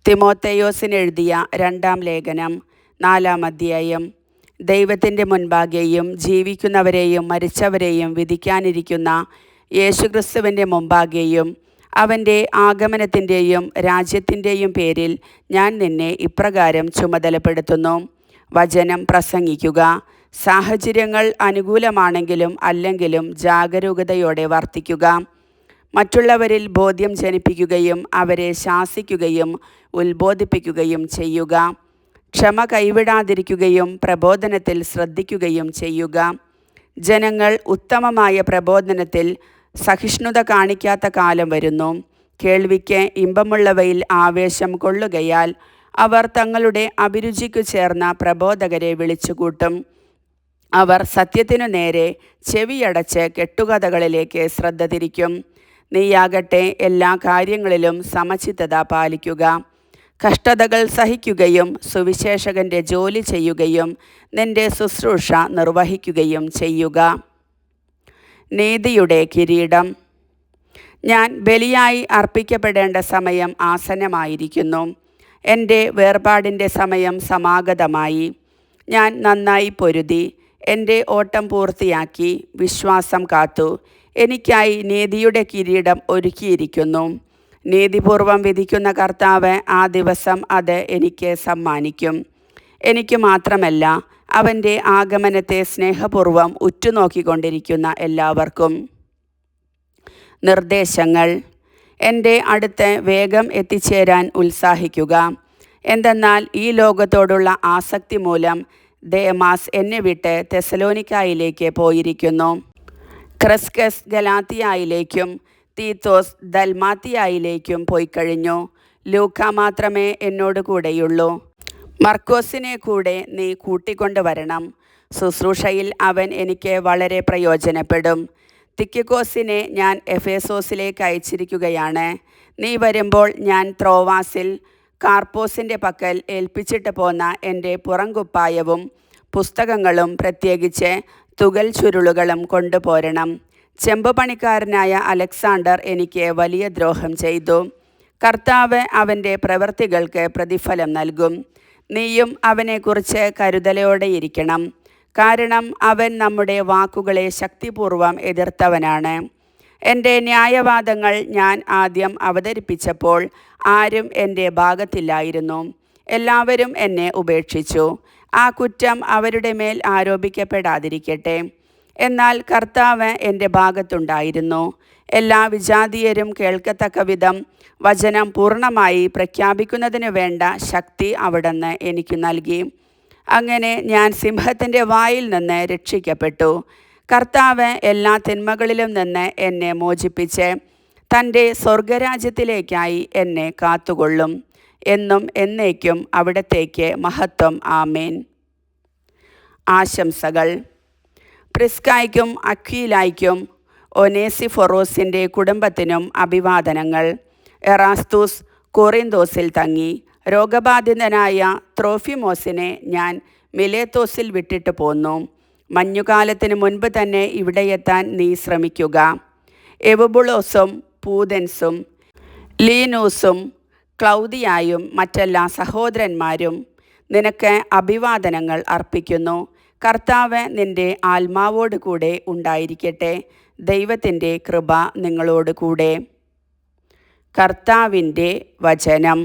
തിമോഥെയോസിന് എഴുതിയ 2-ാം ലേഖനം 4-ാം അധ്യായം. ദൈവത്തിൻ്റെ മുൻപാകെയും ജീവിക്കുന്നവരെയും മരിച്ചവരെയും വിധിക്കാനിരിക്കുന്ന യേശുക്രിസ്തുവിൻ്റെ മുമ്പാകെയും അവൻ്റെ ആഗമനത്തിൻ്റെയും രാജ്യത്തിൻ്റെയും പേരിൽ ഞാൻ നിന്നെ ഇപ്രകാരം ചുമതലപ്പെടുത്തുന്നു. വചനം പ്രസംഗിക്കുക. സാഹചര്യങ്ങൾ അനുകൂലമാണെങ്കിലും അല്ലെങ്കിലും ജാഗരൂകതയോടെ വർത്തിക്കുക. മറ്റുള്ളവരിൽ ബോധ്യം ജനിപ്പിക്കുകയും അവരെ ശാസിക്കുകയും ഉത്ബോധിപ്പിക്കുകയും ചെയ്യുക. ക്ഷമ കൈവിടാതിരിക്കുകയും പ്രബോധനത്തിൽ ശ്രദ്ധിക്കുകയും ചെയ്യുക. ജനങ്ങൾ ഉത്തമമായ പ്രബോധനത്തിൽ സഹിഷ്ണുത കാണിക്കാത്ത കാലം വരുന്നു. കേൾവിക്ക് ഇമ്പമുള്ളവയിൽ ആവേശം കൊള്ളുകയാൽ അവർ തങ്ങളുടെ അഭിരുചിക്കു ചേർന്ന പ്രബോധകരെ വിളിച്ചുകൂട്ടും. അവർ സത്യത്തിനു നേരെ ചെവിയടച്ച് കെട്ടുകഥകളിലേക്ക് ശ്രദ്ധ തിരിക്കും. നീയാകട്ടെ എല്ലാ കാര്യങ്ങളിലും സമചിത്തത പാലിക്കുക. കഷ്ടതകൾ സഹിക്കുകയും സുവിശേഷകൻ്റെ ജോലി ചെയ്യുകയും നിന്റെ ശുശ്രൂഷ നിർവഹിക്കുകയും ചെയ്യുക. നീതിയുടെ കിരീടം. ഞാൻ ബലിയായി അർപ്പിക്കപ്പെടേണ്ട സമയം ആസന്നമായിരിക്കുന്നു. എൻ്റെ വേർപാടിൻ്റെ സമയം സമാഗതമായി. ഞാൻ നന്നായി പൊരുതി എൻ്റെ ഓട്ടം പൂർത്തിയാക്കി വിശ്വാസം കാത്തു. എനിക്കായി നീതിയുടെ കിരീടം ഒരുക്കിയിരിക്കുന്നു. നീതിപൂർവം വിധിക്കുന്ന കർത്താവ് ആ ദിവസം അത് എനിക്ക് സമ്മാനിക്കും. എനിക്ക് മാത്രമല്ല, അവൻ്റെ ആഗമനത്തെ സ്നേഹപൂർവം ഉറ്റുനോക്കിക്കൊണ്ടിരിക്കുന്ന എല്ലാവർക്കും. നിർദ്ദേശങ്ങൾ. എൻ്റെ അടുത്ത് വേഗം എത്തിച്ചേരാൻ ഉത്സാഹിക്കുക. എന്തെന്നാൽ ഈ ലോകത്തോടുള്ള ആസക്തി മൂലം ദേമാസ് എന്നെ വിട്ട് തെസലോനിക്കായിലേക്ക് പോയിരിക്കുന്നു. ക്രിസ്കസ് ഗലാത്തിയായിലേക്കും തീത്തോസ് ദൽമാത്തിയായിലേക്കും പോയിക്കഴിഞ്ഞു. ലൂക്ക മാത്രമേ എന്നോട് കൂടെയുള്ളൂ. മർക്കോസിനെ കൂടെ നീ കൂട്ടിക്കൊണ്ടുവരണം. ശുശ്രൂഷയിൽ അവൻ എനിക്ക് വളരെ പ്രയോജനപ്പെടും. തിക്കിക്കോസിനെ ഞാൻ എഫേസോസിലേക്ക് അയച്ചിരിക്കുകയാണ്. നീ വരുമ്പോൾ ഞാൻ ത്രോവാസിൽ കാർപ്പോസിൻ്റെ പക്കൽ ഏൽപ്പിച്ചിട്ട് പോന്ന എൻ്റെ പുറംകുപ്പായവും പുസ്തകങ്ങളും പ്രത്യേകിച്ച് തുകൽ ചുരുളുകളും കൊണ്ടുപോരണം. ചെമ്പുപണിക്കാരനായ അലക്സാണ്ടർ എനിക്ക് വലിയ ദ്രോഹം ചെയ്തു. കർത്താവ് അവൻ്റെ പ്രവൃത്തികൾക്ക് പ്രതിഫലം നൽകും. നീയും അവനെക്കുറിച്ച് കരുതലോടെയിരിക്കണം. കാരണം അവൻ നമ്മുടെ വാക്കുകളെ ശക്തിപൂർവം എതിർത്തവനാണ്. എൻ്റെ ന്യായവാദങ്ങൾ ഞാൻ ആദ്യം അവതരിപ്പിച്ചപ്പോൾ ആരും എൻ്റെ ഭാഗത്തില്ലായിരുന്നു. എല്ലാവരും എന്നെ ഉപേക്ഷിച്ചു. ആ കുറ്റം അവരുടെ മേൽ ആരോപിക്കപ്പെടാതിരിക്കട്ടെ. എന്നാൽ കർത്താവ് എൻ്റെ ഭാഗത്തുണ്ടായിരുന്നു. എല്ലാ വിജാതീയരും കേൾക്കത്തക്ക വിധം വചനം പൂർണ്ണമായി പ്രഖ്യാപിക്കുന്നതിനു വേണ്ട ശക്തി അവിടുന്ന് എനിക്ക് നൽകി. അങ്ങനെ ഞാൻ സിംഹത്തിൻ്റെ വായിൽ നിന്ന് രക്ഷിക്കപ്പെട്ടു. കർത്താവ് എല്ലാ തിന്മകളിലും നിന്ന് എന്നെ മോചിപ്പിച്ച് തൻ്റെ സ്വർഗരാജ്യത്തിലേക്കായി എന്നെ കാത്തുകൊള്ളും. എന്നും എന്നേക്കും അവിടത്തേക്ക് മഹത്വം. ആമേൻ. ആശംസകൾ. പ്രിസ്കായ്ക്കും അക്വീലായ്ക്കും ഒനേസിഫൊറോസിൻ്റെ കുടുംബത്തിനും അഭിവാദനങ്ങൾ. എറാസ്തൂസ് കൊറിന്തോസിൽ തങ്ങി. രോഗബാധിതനായ ത്രോഫിമോസിനെ ഞാൻ മിലേത്തോസിൽ വിട്ടിട്ട് പോന്നു. മഞ്ഞുകാലത്തിന് മുൻപ് തന്നെ ഇവിടെയെത്താൻ നീ ശ്രമിക്കുക. എവുബുളോസും പൂതൻസും ലീനൂസും ക്ലൗദിയായും മറ്റെല്ലാ സഹോദരന്മാരും നിനക്ക് അഭിവാദനങ്ങൾ അർപ്പിക്കുന്നു. കർത്താവ് നിൻ്റെ ആത്മാവോട് കൂടെ ഉണ്ടായിരിക്കട്ടെ. ദൈവത്തിൻ്റെ കൃപ നിങ്ങളോട് കൂടെ. കർത്താവിൻ്റെ വചനം.